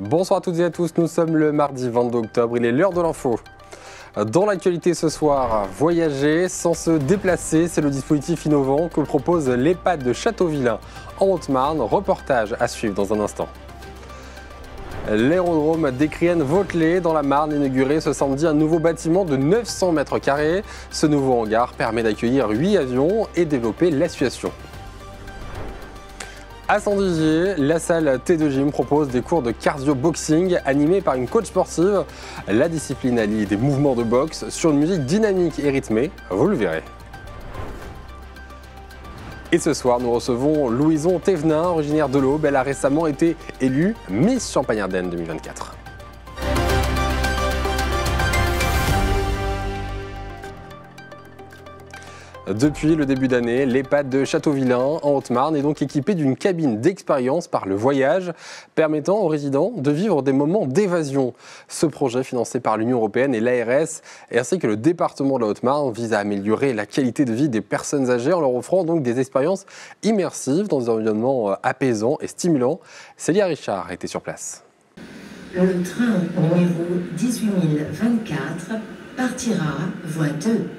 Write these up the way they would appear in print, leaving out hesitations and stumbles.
Bonsoir à toutes et à tous, nous sommes le mardi 22 octobre, il est l'heure de l'info. Dans l'actualité ce soir, voyager sans se déplacer, c'est le dispositif innovant que propose l'EHPAD de Châteauvillain en Haute-Marne. Reportage à suivre dans un instant. L'aérodrome d'Écrienne-Vautelet dans la Marne, inauguré ce samedi un nouveau bâtiment de 900 mètres carrés. Ce nouveau hangar permet d'accueillir 8 avions et développer l'aviation. À Saint-Dizier, la salle T2 Gym propose des cours de cardio-boxing animés par une coach sportive. La discipline allie des mouvements de boxe sur une musique dynamique et rythmée, vous le verrez. Et ce soir, nous recevons Louison Thévenin, originaire de l'Aube. Elle a récemment été élue Miss Champagne-Ardenne 2024. Depuis le début d'année, l'EHPAD de Châteauvillain en Haute-Marne est donc équipée d'une cabine d'expérience par le voyage, permettant aux résidents de vivre des moments d'évasion. Ce projet, financé par l'Union européenne et l'ARS, ainsi que le département de la Haute-Marne, vise à améliorer la qualité de vie des personnes âgées en leur offrant donc des expériences immersives dans des environnements apaisants et stimulants. Célia Richard était sur place. Le train numéro 18024 partira voie 2.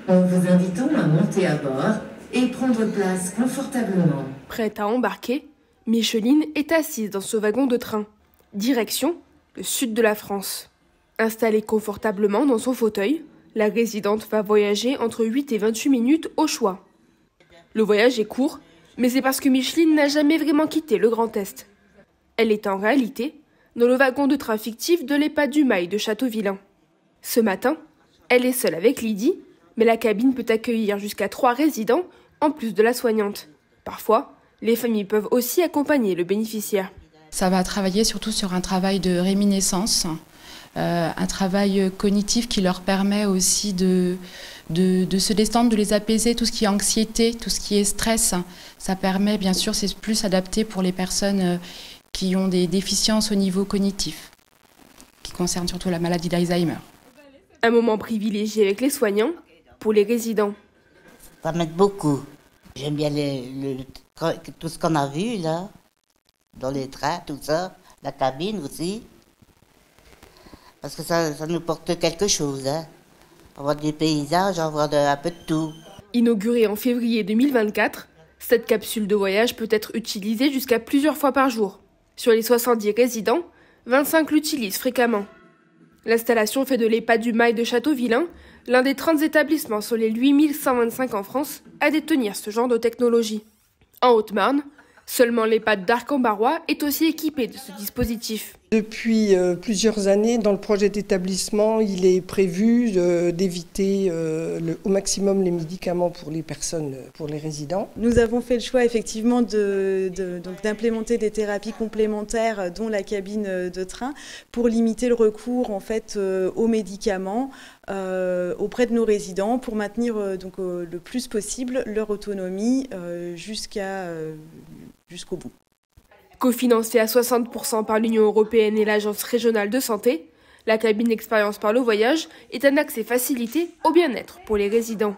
En vous invitant à monter à bord et prendre place confortablement. Prête à embarquer, Micheline est assise dans ce wagon de train. Direction le sud de la France. Installée confortablement dans son fauteuil, la résidente va voyager entre 8 et 28 minutes au choix. Le voyage est court, mais c'est parce que Micheline n'a jamais vraiment quitté le Grand Est. Elle est en réalité dans le wagon de train fictif de l'EHPAD du Mail de Châteauvillain. Ce matin, elle est seule avec Lydie, mais la cabine peut accueillir jusqu'à 3 résidents, en plus de la soignante. Parfois, les familles peuvent aussi accompagner le bénéficiaire. Ça va travailler surtout sur un travail de réminiscence, un travail cognitif qui leur permet aussi de se détendre, de les apaiser, tout ce qui est anxiété, tout ce qui est stress. Ça permet, bien sûr, c'est plus adapté pour les personnes qui ont des déficiences au niveau cognitif, qui concernent surtout la maladie d'Alzheimer. Un moment privilégié avec les soignants. Pour les résidents. Ça m'aide beaucoup. J'aime bien tout ce qu'on a vu là, dans les trains, tout ça, la cabine aussi. Parce que ça nous porte quelque chose. Hein. On voit des paysages, on voit un peu de tout. Inaugurée en février 2024, cette capsule de voyage peut être utilisée jusqu'à plusieurs fois par jour. Sur les 70 résidents, 25 l'utilisent fréquemment. L'installation fait de l'EHPAD du Mail de Châteauvillain l'un des 30 établissements sur les 8125 en France à détenir ce genre de technologie. En Haute-Marne, seulement l'EHPAD d'Arc-en-Barrois est aussi équipé de ce dispositif. Depuis plusieurs années, dans le projet d'établissement, il est prévu d'éviter au maximum les médicaments pour les personnes, pour les résidents. Nous avons fait le choix effectivement d'implémenter des thérapies complémentaires, dont la cabine de train, pour limiter le recours en fait aux médicaments auprès de nos résidents, pour maintenir le plus possible leur autonomie jusqu'au bout. Cofinancée à 60% par l'Union européenne et l'Agence régionale de santé, la cabine Expérience par le voyage est un accès facilité au bien-être pour les résidents.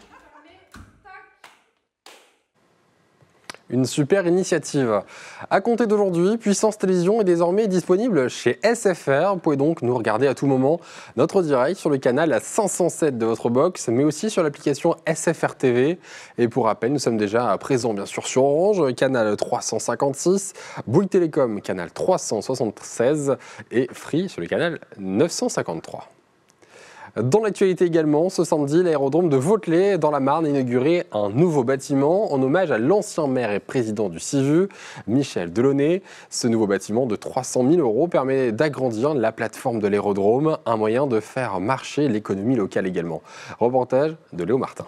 Une super initiative. À compter d'aujourd'hui, Puissance Télévision est désormais disponible chez SFR. Vous pouvez donc nous regarder à tout moment notre direct sur le canal 507 de votre box, mais aussi sur l'application SFR TV. Et pour rappel, nous sommes déjà présents bien sûr sur Orange, canal 356, Bouygues Télécom, canal 376 et Free sur le canal 953. Dans l'actualité également, ce samedi, l'aérodrome de Vautelet, dans la Marne, a inauguré un nouveau bâtiment en hommage à l'ancien maire et président du CIVU, Michel Delaunay. Ce nouveau bâtiment de 300 000 € permet d'agrandir la plateforme de l'aérodrome, un moyen de faire marcher l'économie locale également. Reportage de Léo Martin.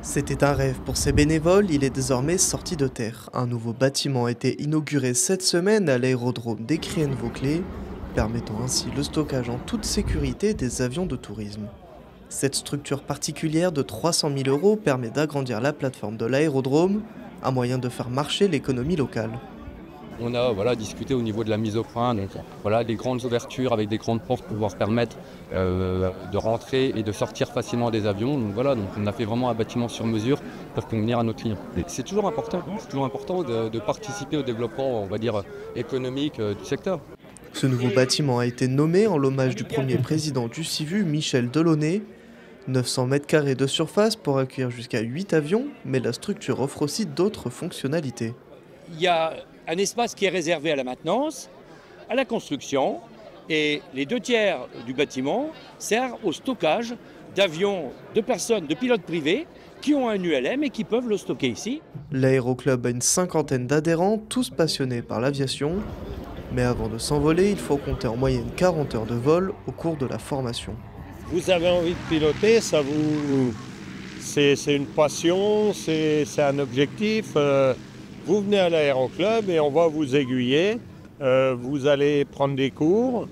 C'était un rêve pour ces bénévoles, il est désormais sorti de terre. Un nouveau bâtiment a été inauguré cette semaine à l'aérodrome d'Écrienne-Vautelet, permettant ainsi le stockage en toute sécurité des avions de tourisme. Cette structure particulière de 300 000 € permet d'agrandir la plateforme de l'aérodrome, un moyen de faire marcher l'économie locale. On a discuté au niveau de la mise au point, donc des grandes ouvertures avec des grandes portes pour pouvoir permettre de rentrer et de sortir facilement des avions. Donc on a fait vraiment un bâtiment sur mesure pour convenir à nos clients. C'est toujours important de participer au développement, on va dire, économique du secteur. Ce nouveau bâtiment a été nommé en l'hommage du premier président du CIVU, Michel Delaunay. 900 mètres carrés de surface pour accueillir jusqu'à 8 avions, mais la structure offre aussi d'autres fonctionnalités. Il y a un espace qui est réservé à la maintenance, à la construction, et les 2/3 du bâtiment servent au stockage d'avions, de personnes, de pilotes privés qui ont un ULM et qui peuvent le stocker ici. L'aéroclub a une 50aine d'adhérents, tous passionnés par l'aviation. Mais avant de s'envoler, il faut compter en moyenne 40 heures de vol au cours de la formation. Vous avez envie de piloter, c'est une passion, c'est un objectif. Vous venez à l'aéroclub et on va vous aiguiller. Vous allez prendre des cours.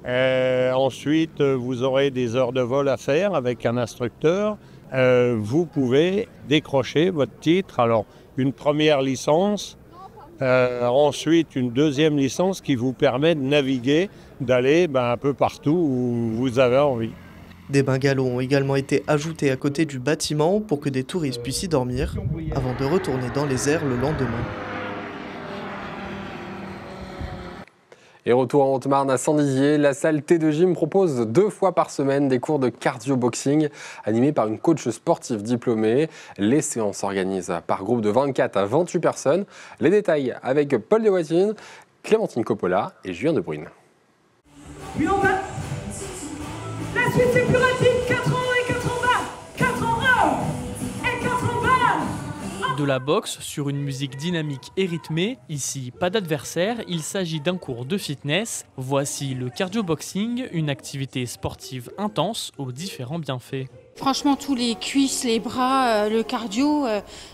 Ensuite, vous aurez des heures de vol à faire avec un instructeur. Vous pouvez décrocher votre titre. Alors, une première licence, ensuite une deuxième licence qui vous permet de naviguer, d'aller un peu partout où vous avez envie. Des bungalows ont également été ajoutés à côté du bâtiment pour que des touristes puissent y dormir avant de retourner dans les airs le lendemain. Et retour en Haute-Marne à Saint-Dizier, la salle T2 Gym propose 2 fois par semaine des cours de cardio-boxing animés par une coach sportive diplômée. Les séances s'organisent par groupe de 24 à 28 personnes. Les détails avec Paul Deswatines, Clémentine Coppola et Julien De Bruyne. Puis on va. La suite c'est plus rapide, 4 en haut et 4 en bas. 4 en haut et 4 en bas. De la boxe sur une musique dynamique et rythmée. Ici, pas d'adversaire, il s'agit d'un cours de fitness. Voici le cardio-boxing, une activité sportive intense aux différents bienfaits. Franchement, tous les cuisses, les bras, le cardio,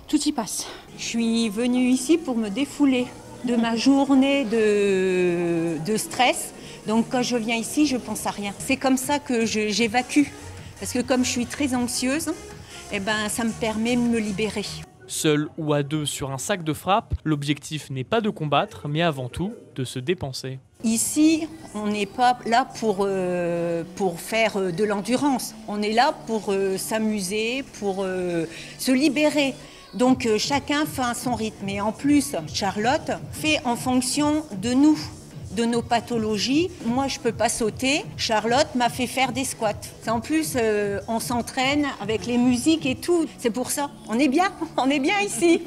tout y passe. Je suis venue ici pour me défouler de ma journée de stress. Donc quand je viens ici, je pense à rien. C'est comme ça que j'évacue. Parce que comme je suis très anxieuse, ça me permet de me libérer. Seul ou à deux sur un sac de frappe, l'objectif n'est pas de combattre, mais avant tout de se dépenser. Ici, on n'est pas là pour faire de l'endurance. On est là pour s'amuser, pour se libérer. Donc chacun fait à son rythme. Et en plus, Charlotte fait en fonction de nous, de nos pathologies. Moi, je ne peux pas sauter. Charlotte m'a fait faire des squats. En plus, on s'entraîne avec les musiques et tout. C'est pour ça. On est bien ici.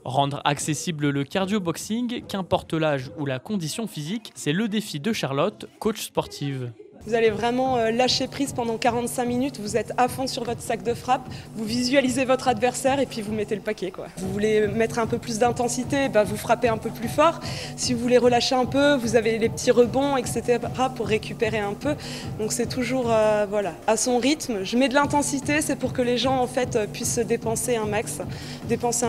Rendre accessible le cardio-boxing, qu'importe l'âge ou la condition physique, c'est le défi de Charlotte, coach sportive. Vous allez vraiment lâcher prise pendant 45 minutes, vous êtes à fond sur votre sac de frappe, vous visualisez votre adversaire et puis vous mettez le paquet, quoi. Vous voulez mettre un peu plus d'intensité, vous frappez un peu plus fort. Si vous voulez relâcher un peu, vous avez les petits rebonds, etc. pour récupérer un peu. Donc c'est toujours à son rythme. Je mets de l'intensité, c'est pour que les gens en fait puissent dépenser un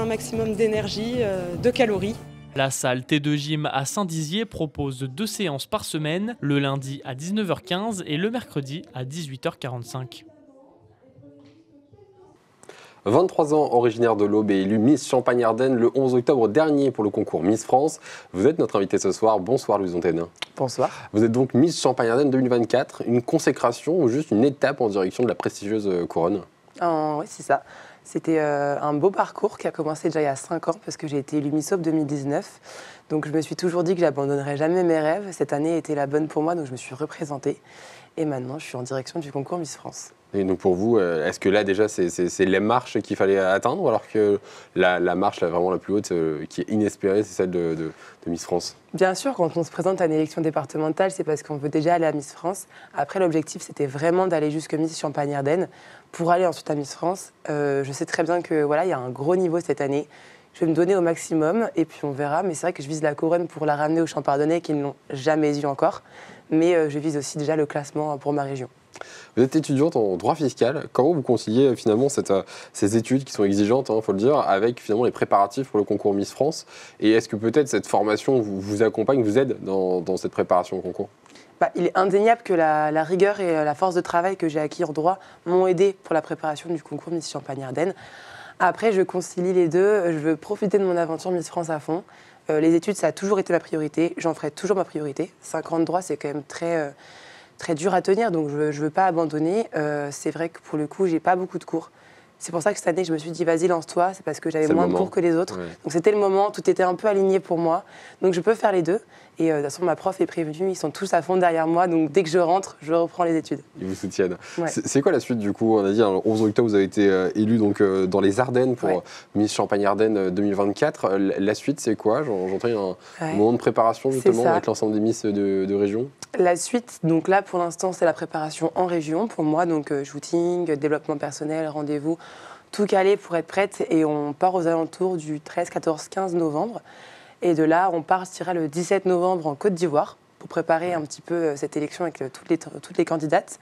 maximum d'énergie, de calories. La salle T2 Gym à Saint-Dizier propose 2 séances par semaine, le lundi à 19h15 et le mercredi à 18h45. 23 ans, originaire de l'Aube et élu Miss Champagne-Ardenne le 11 octobre dernier pour le concours Miss France. Vous êtes notre invitée ce soir. Bonsoir Louise Onténin. Bonsoir. Vous êtes donc Miss Champagne-Ardenne 2024, une consécration ou juste une étape en direction de la prestigieuse couronne? Oui, c'est ça. C'était un beau parcours qui a commencé déjà il y a 5 ans parce que j'ai été élue Miss Aube 2019. Donc je me suis toujours dit que j'abandonnerais jamais mes rêves. Cette année était la bonne pour moi, donc je me suis représentée. Et maintenant, je suis en direction du concours Miss France. Et donc pour vous, est-ce que là déjà c'est les marches qu'il fallait atteindre, ou alors que la marche vraiment la plus haute qui est inespérée, c'est celle de Miss France? Bien sûr, quand on se présente à une élection départementale, c'est parce qu'on veut déjà aller à Miss France. Après, l'objectif, c'était vraiment d'aller jusque Miss Champagne-Ardenne pour aller ensuite à Miss France. Je sais très bien que il y a un gros niveau cette année. Je vais me donner au maximum et puis on verra. Mais c'est vrai que je vise la couronne pour la ramener aux Champardonnais qui ne l'ont jamais eu encore. Mais je vise aussi déjà le classement pour ma région. Vous êtes étudiante en droit fiscal. Comment vous conciliez finalement ces études qui sont exigeantes, il faut le dire, avec finalement les préparatifs pour le concours Miss France? Et est-ce que peut-être cette formation vous accompagne, vous aide dans cette préparation au concours? Il est indéniable que la rigueur et la force de travail que j'ai acquis en droit m'ont aidé pour la préparation du concours Miss Champagne-Ardenne. Après, je concilie les deux. Je veux profiter de mon aventure Miss France à fond. Les études, ça a toujours été ma priorité. J'en ferai toujours ma priorité. 5 ans de droit, c'est quand même très dur à tenir, donc je ne veux pas abandonner. C'est vrai que pour le coup, j'ai pas beaucoup de cours. C'est pour ça que cette année, je me suis dit, vas-y, lance-toi. C'est parce que j'avais moins de cours que les autres. Ouais. Donc c'était le moment, tout était un peu aligné pour moi. Donc je peux faire les deux. Et de toute façon, ma prof est prévenue, ils sont tous à fond derrière moi. Donc dès que je rentre, je reprends les études. Ils vous soutiennent. Ouais. C'est quoi la suite du coup? On a dit, le 11 octobre, vous avez été élu donc, dans les Ardennes pour Miss Champagne-Ardenne 2024. La suite, c'est quoi? J'entends un moment de préparation justement avec l'ensemble des Miss de région. La suite, donc là pour l'instant, c'est la préparation en région pour moi. Donc shooting, développement personnel, rendez-vous, tout calé pour être prête. Et on part aux alentours du 13, 14, 15 novembre. Et de là, on partira le 17 novembre en Côte d'Ivoire pour préparer un petit peu cette élection avec toutes les candidates.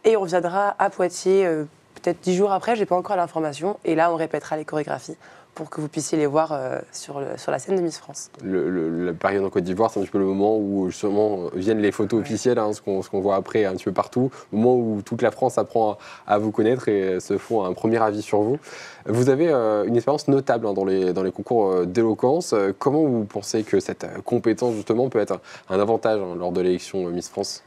Et on reviendra à Poitiers peut-être 10 jours après, je n'ai pas encore l'information. Et là, on répétera les chorégraphies pour que vous puissiez les voir sur la scène de Miss France. La période en Côte d'Ivoire, c'est un petit peu le moment où justement viennent les photos officielles, hein, ce qu'on voit après un petit peu partout, le moment où toute la France apprend à vous connaître et se font un premier avis sur vous. Vous avez une expérience notable hein, dans les concours d'éloquence. Comment vous pensez que cette compétence justement peut être un avantage hein, lors de l'élection Miss France ?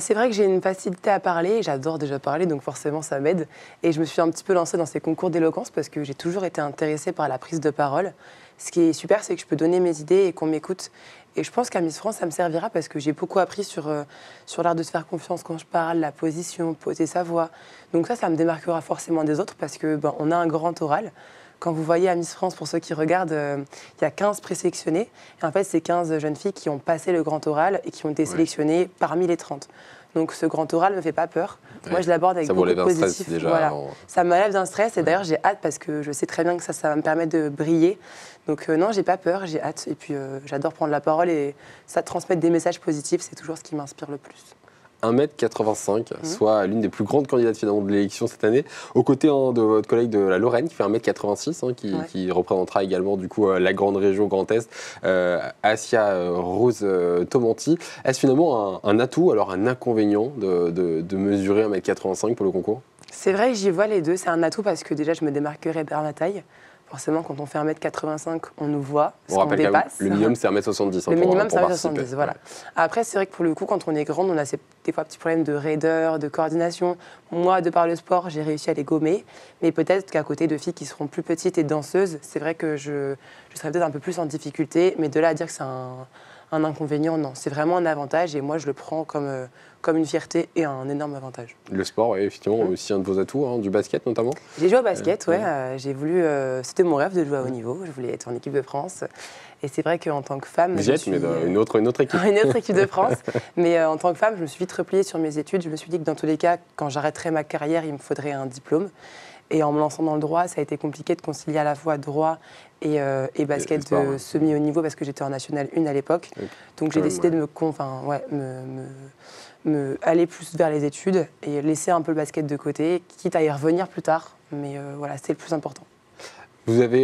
C'est vrai que j'ai une facilité à parler, j'adore déjà parler, donc forcément ça m'aide. Et je me suis un petit peu lancée dans ces concours d'éloquence parce que j'ai toujours été intéressée par la prise de parole. Ce qui est super, c'est que je peux donner mes idées et qu'on m'écoute. Et je pense qu'à Miss France, ça me servira parce que j'ai beaucoup appris sur l'art de se faire confiance quand je parle, la position, poser sa voix. Donc ça me démarquera forcément des autres parce que on a un grand oral. Quand vous voyez à Miss France, pour ceux qui regardent, il y a 15 présélectionnés. Et en fait, c'est 15 jeunes filles qui ont passé le grand oral et qui ont été sélectionnées parmi les 30. Donc ce grand oral ne me fait pas peur. Ouais. Moi, je l'aborde avec beaucoup de positif. Déjà, voilà. Ça m'enlève d'un stress. Et d'ailleurs, j'ai hâte parce que je sais très bien que ça va me permettre de briller. Donc non, j'ai pas peur, j'ai hâte. Et puis, j'adore prendre la parole et ça transmettre des messages positifs. C'est toujours ce qui m'inspire le plus. 1m85, soit l'une des plus grandes candidates finalement de l'élection cette année, aux côtés de votre collègue de la Lorraine qui fait 1m86, qui représentera également du coup la grande région Grand Est, Asia Rose Tomanti. Est-ce finalement un atout, alors un inconvénient de mesurer 1m85 pour le concours? C'est vrai que j'y vois les deux, c'est un atout parce que déjà je me démarquerai par ma taille. Forcément, quand on fait 1m85, on nous voit, on dépasse. Le minimum, c'est 1m70. Le minimum, c'est 1m70, voilà. Après, c'est vrai que pour le coup, quand on est grande, on a des fois petits problèmes de raideur, de coordination. Moi, de par le sport, j'ai réussi à les gommer. Mais peut-être qu'à côté de filles qui seront plus petites et danseuses, c'est vrai que je serais peut-être un peu plus en difficulté. Mais de là à dire que c'est un inconvénient, non. C'est vraiment un avantage et moi, je le prends comme une fierté et un énorme avantage. Le sport, effectivement, aussi un de vos atouts, hein, du basket notamment. J'ai joué au basket, j'ai voulu. C'était mon rêve de jouer à haut niveau. Je voulais être en équipe de France. Et c'est vrai qu'en tant que femme. Vous y êtes, mais dans une autre équipe. Une autre équipe de France. Mais en tant que femme, je me suis vite repliée sur mes études. Je me suis dit que dans tous les cas, quand j'arrêterais ma carrière, il me faudrait un diplôme. Et en me lançant dans le droit, ça a été compliqué de concilier à la fois droit et basket de semi-haut niveau parce que j'étais en National 1 à l'époque. Donc j'ai décidé de aller plus vers les études et laisser un peu le basket de côté, quitte à y revenir plus tard. Mais voilà, c'était le plus important. Vous avez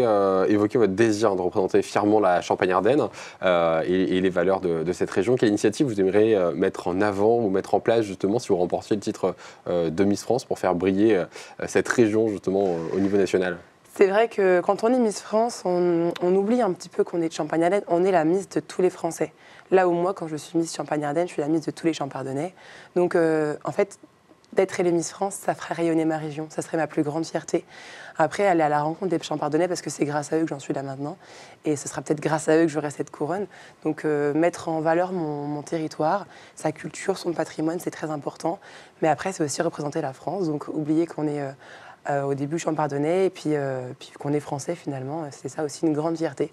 évoqué votre désir de représenter fièrement la Champagne-Ardenne et les valeurs de cette région. Quelle initiative vous aimeriez mettre en avant ou mettre en place justement si vous remportiez le titre de Miss France pour faire briller cette région justement au niveau national? C'est vrai que quand on est Miss France, on oublie un petit peu qu'on est de Champagne-Ardenne. On est la Miss de tous les Français. Là où moi, quand je suis Miss Champagne-Ardenne, je suis la Miss de tous les Champardonnais. Donc en fait, d'être élue Miss France, ça ferait rayonner ma région. Ça serait ma plus grande fierté. Après, aller à la rencontre des Champardonnais, parce que c'est grâce à eux que j'en suis là maintenant. Et ce sera peut-être grâce à eux que j'aurai cette couronne. Donc mettre en valeur mon territoire, sa culture, son patrimoine, c'est très important. Mais après, c'est aussi représenter la France. Donc oublier qu'on est au début Champardonnais et puis qu'on est français finalement. C'est ça aussi une grande fierté.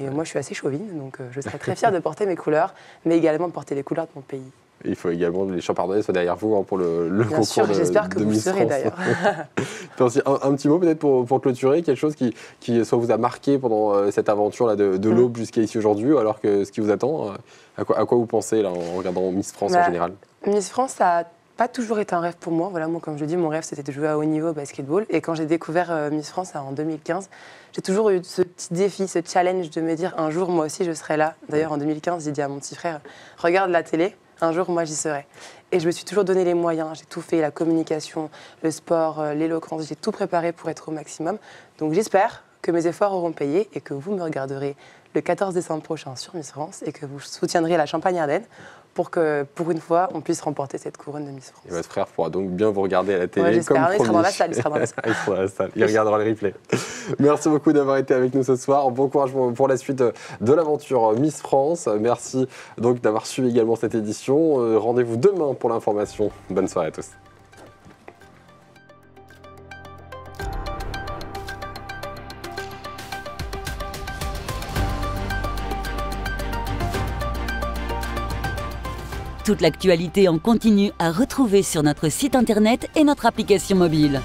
Et moi, je suis assez chauvine, donc je serais très fière de porter mes couleurs, mais également de porter les couleurs de mon pays. Il faut également que les Champardonnais soient derrière vous pour le Bien concours sûr, de j'espère que de vous le Miss serez France. d'ailleurs. Un petit mot peut-être pour clôturer, quelque chose qui soit vous a marqué pendant cette aventure là de l'aube jusqu'à ici aujourd'hui, alors que ce qui vous attend, à quoi vous pensez là, en regardant Miss France en général? Miss France, ça n'a pas toujours été un rêve pour moi. Voilà, moi, comme je dis, mon rêve, c'était de jouer à haut niveau au basketball. Et quand j'ai découvert Miss France en 2015, j'ai toujours eu ce petit défi, ce challenge de me dire un jour, moi aussi, je serai là. D'ailleurs, en 2015, j'ai dit à mon petit frère, regarde la télé, un jour, moi, j'y serai. Et je me suis toujours donné les moyens. J'ai tout fait, la communication, le sport, l'éloquence. J'ai tout préparé pour être au maximum. Donc, j'espère que mes efforts auront payé et que vous me regarderez le 14 décembre prochain sur Miss France et que vous soutiendrez la Champagne-Ardenne pour que, pour une fois, on puisse remporter cette couronne de Miss France. Et votre frère pourra donc bien vous regarder à la télé. Ouais, j'espère. Comme Il sera dans la promis. salle. Il sera dans la salle. Il sera dans la salle. Il regardera le replay. Merci beaucoup d'avoir été avec nous ce soir. Bon courage pour la suite de l'aventure Miss France. Merci donc d'avoir suivi également cette édition. Rendez-vous demain pour l'information. Bonne soirée à tous. Toute l'actualité en continu à retrouver sur notre site internet et notre application mobile.